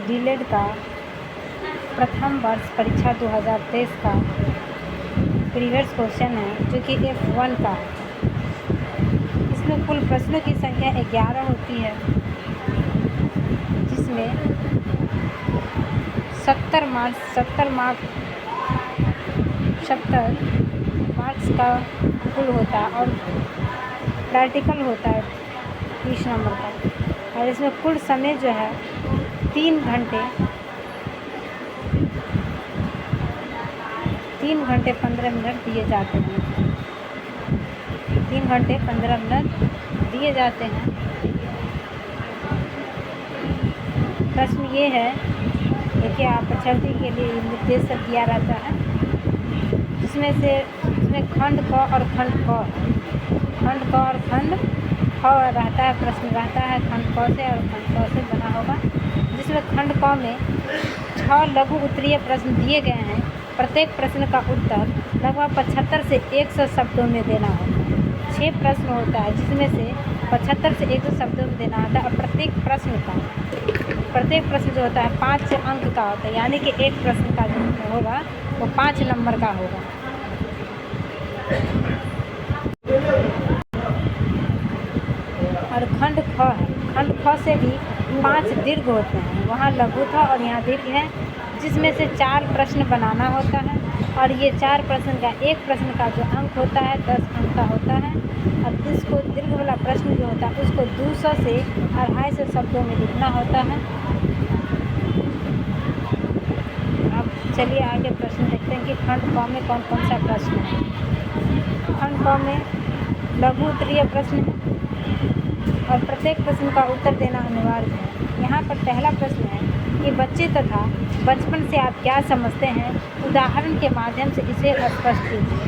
DElEd का प्रथम वर्ष परीक्षा 2023 का प्रीवियस क्वेश्चन है, जो कि F1 का है। इसमें कुल प्रश्नों की संख्या 11 होती है, जिसमें 70 मार्क्स का कुल होता है और प्रैक्टिकल होता है 30 नंबर का। और इसमें कुल समय जो है 3 घंटे 15 मिनट दिए जाते हैं। 3 घंटे 15 मिनट दिए जाते हैं। प्रश्न ये है, देखिए आप परीक्षार्थी के लिए निर्देश दिया रहता है, इसमें खंड क और खंड ख रहता है। प्रश्न रहता है खंड क से और खंड ख से बना होगा, जिसमें खंड क में 6 लघु उत्तरीय प्रश्न दिए गए हैं। प्रत्येक प्रश्न का उत्तर लगभग 75 से 100 शब्दों में देना होगा। 6 प्रश्न होता है, जिसमें से 75 से 100 शब्दों में देना होता है। और प्रत्येक प्रश्न जो होता है 5 अंक का होता है, यानी कि एक प्रश्न का जो होगा वो 5 नंबर का होगा। और खंड ख है, खंड ख से भी 5 दीर्घ होते हैं, वहाँ लघु था और यहाँ दीर्घ है, जिसमें से 4 प्रश्न बनाना होता है। और ये 4 प्रश्न का एक प्रश्न का जो अंक होता है 10 अंक का होता है। और इसको दीर्घ वाला प्रश्न जो होता है उसको 200 से 250 शब्दों में लिखना होता है। अब चलिए आगे प्रश्न देखते हैं कि खंड क में कौन कौन सा प्रश्न है। खंड क में लघु उत्तरीय प्रश्न है और प्रत्येक प्रश्न का उत्तर देना अनिवार्य है। यहाँ पर पहला प्रश्न है कि बच्चे तथा बचपन से आप क्या समझते हैं, उदाहरण के माध्यम से इसे स्पष्ट कीजिए।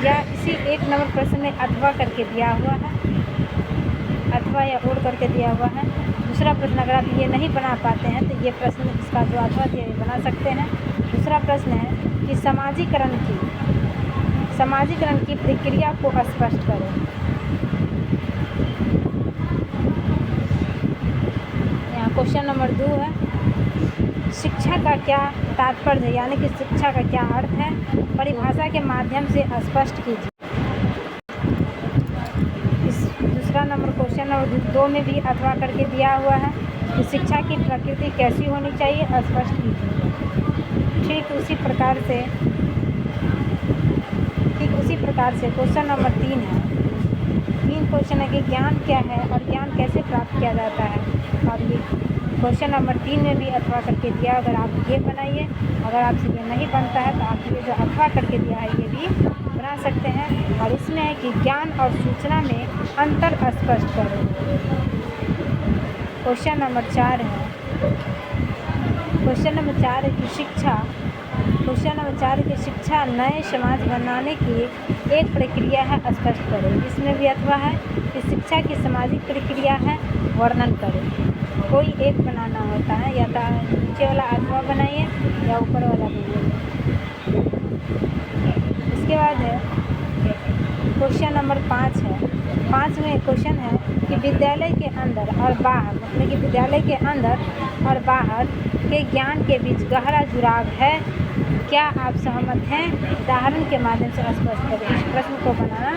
या इसी 1 नंबर प्रश्न में अथवा करके दिया हुआ है, अथवा या और करके दिया हुआ है। दूसरा प्रश्न अगर आप ये नहीं बना पाते हैं तो ये प्रश्न इसका जो अथवा दिया है बना सकते हैं। दूसरा प्रश्न है कि समाजीकरण की प्रक्रिया को स्पष्ट करें। यहाँ क्वेश्चन नंबर 2 है, शिक्षा का क्या तात्पर्य है, यानी कि शिक्षा का क्या अर्थ है, परिभाषा के माध्यम से स्पष्ट कीजिए। इस दूसरा नंबर क्वेश्चन नंबर 2 में भी अथवा करके दिया हुआ है कि शिक्षा की प्रकृति कैसी होनी चाहिए, स्पष्ट कीजिए। ठीक उसी प्रकार से क्वेश्चन नंबर 3 है। 3 क्वेश्चन है कि ज्ञान क्या है और ज्ञान कैसे प्राप्त किया जाता है। और ये क्वेश्चन नंबर 3 में भी अथवा करके दिया, अगर आप ये बनाइए। अगर आपसे ये नहीं बनता है तो आप ये जो अथवा करके दिया है ये भी बना सकते हैं। और इसमें है कि ज्ञान और सूचना में अंतर स्पष्ट करें। क्वेश्चन नंबर 4 है, क्वेश्चन नंबर 4 है कि शिक्षा नए समाज बनाने की एक प्रक्रिया है, स्पष्ट करें। इसमें भी अथवा है कि शिक्षा की सामाजिक प्रक्रिया है, वर्णन करें। कोई एक बनाना होता है, या तो नीचे वाला अथवा बनाइए या ऊपर वाला बनाइए। इसके बाद है क्वेश्चन नंबर 5 है। 5 में क्वेश्चन है कि विद्यालय के अंदर और बाहर, मतलब कि विद्यालय के अंदर और बाहर के ज्ञान के बीच गहरा जुड़ाव है, क्या आप सहमत हैं, उदाहरण के माध्यम से स्पष्ट करें। इस प्रश्न को बनाना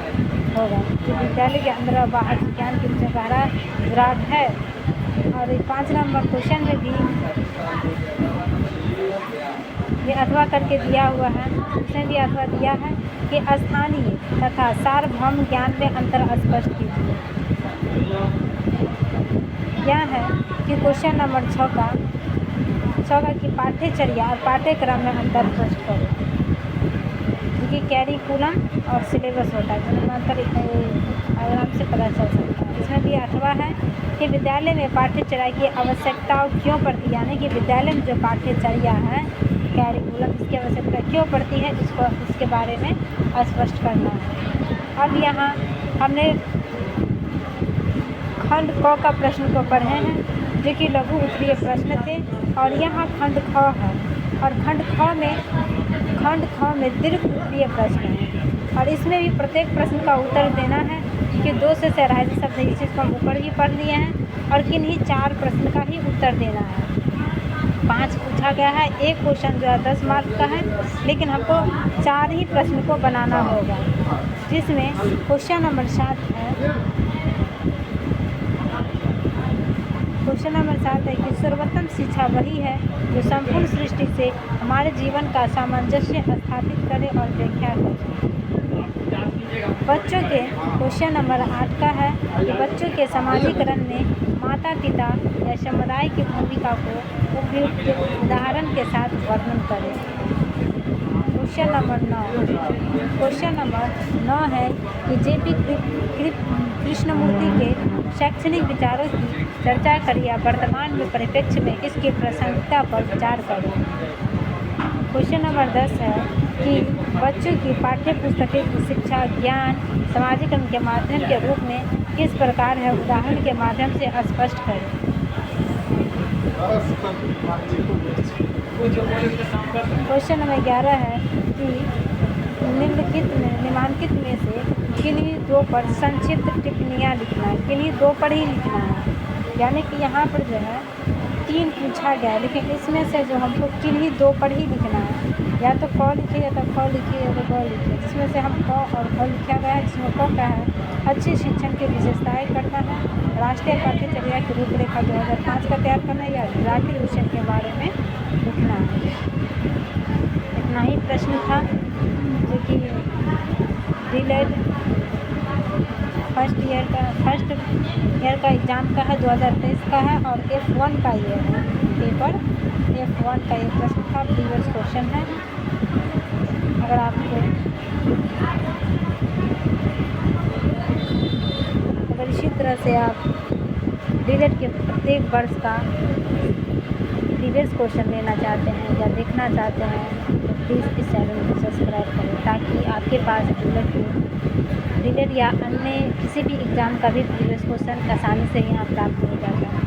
होगा कि विद्यालय के अंदर और बाहर के ज्ञान के बीच गहरा जुड़ाव है। और 5 नंबर क्वेश्चन में भी ये अथवा करके दिया हुआ है, उसमें भी अथवा दिया है कि स्थानीय तथा सार्वभौम ज्ञान में अंतर स्पष्ट कीजिए। यह है कि क्वेश्चन नंबर 6 का की पाठ्यचर्या और पाठ्यक्रम में अंतर स्पष्ट करें, क्योंकि कैरिकुलम और सिलेबस होता है, दोनों में अंतर आराम से पता चल सकता है। इसमें भी अथवा है कि विद्यालय में पाठ्यचर्या की आवश्यकता क्यों पड़ती है, यानी कि विद्यालय में जो पाठ्यचर्या है कैरिकुलम, इसकी आवश्यकता क्यों पड़ती है, इसके बारे में स्पष्ट करना है। अब यहाँ हमने खंड क का प्रश्न को पढ़े हैं, जो कि लघु उत्तरीय प्रश्न थे। और यहाँ खंड ख है, और खंड ख में दीर्घ उत्तरीय प्रश्न है। और इसमें भी प्रत्येक प्रश्न का उत्तर देना है कि 2 से 250 शब्द, इस चीज़ को हम ऊपर भी पढ़ लिए हैं। और किन्हीं 4 प्रश्न का ही उत्तर देना है। 5 पूछा गया है। एक क्वेश्चन जो है 10 मार्क का है, लेकिन हमको 4 ही प्रश्न को बनाना होगा, जिसमें क्वेश्चन नंबर 7 है। क्वेश्चन नंबर 7 है कि सर्वोत्तम शिक्षा वही है जो संपूर्ण सृष्टि से हमारे जीवन का सामंजस्य स्थापित करे और व्याख्या करे। बच्चों के क्वेश्चन नंबर 8 का है कि बच्चों के समाजीकरण में माता पिता या समुदाय की भूमिका को उपयुक्त उदाहरण के साथ वर्णन करें। क्वेश्चन नंबर 9 है कि जे.पी. कृष्णमूर्ति के शैक्षणिक विचारों की चर्चा करें या वर्तमान में परिप्रेक्ष्य में इसकी प्रासंगिकता पर विचार करें। क्वेश्चन नंबर 10 है कि बच्चों की पाठ्य पुस्तकें की शिक्षा ज्ञान समाजीकरण के माध्यम के रूप में किस प्रकार है, उदाहरण के माध्यम से स्पष्ट करें। क्वेश्चन नंबर 11 है कि निम्नलिखित में से किन्हीं 2 पर संक्षिप्त टिप्पणियाँ लिखना है। किन्हीं 2 पर ही लिखना है, यानी कि यहाँ पर जो है 3 पूछा गया है, लेकिन इसमें से जो हमको किन्हीं 2 पर ही लिखना है। या तो क लिखिए या तो ख लिखिए या तो ग लिखिए, जिसमें से हम क और ख लिखा गया है। जिसमें क क्या है, अच्छे शिक्षण की विशेषताएं करना है, राष्ट्रीय पाठ्यचर्या की रूपरेखा 2005 का तैयार करना है, या राष्ट्रीय मिशन के बारे में लिखना है। इतना ही प्रश्न था जो कि डीलेड फर्स्ट ईयर का एग्ज़ाम का है, 2023 का है, और F1 का ये है पेपर। F1 का ये प्रश्न था, प्रीवियस क्वेश्चन है। अगर इसी तरह से आप डीलेड के प्रत्येक वर्ष का प्रीवियस क्वेश्चन लेना चाहते हैं या देखना चाहते हैं, तो प्लीज़ इस चैनल को सब्सक्राइब करें, ताकि आपके पास डीलेड या अन्य किसी भी एग्ज़ाम का भी प्रीवियस क्वेश्चन आसानी से यहाँ प्राप्त हो जाता है।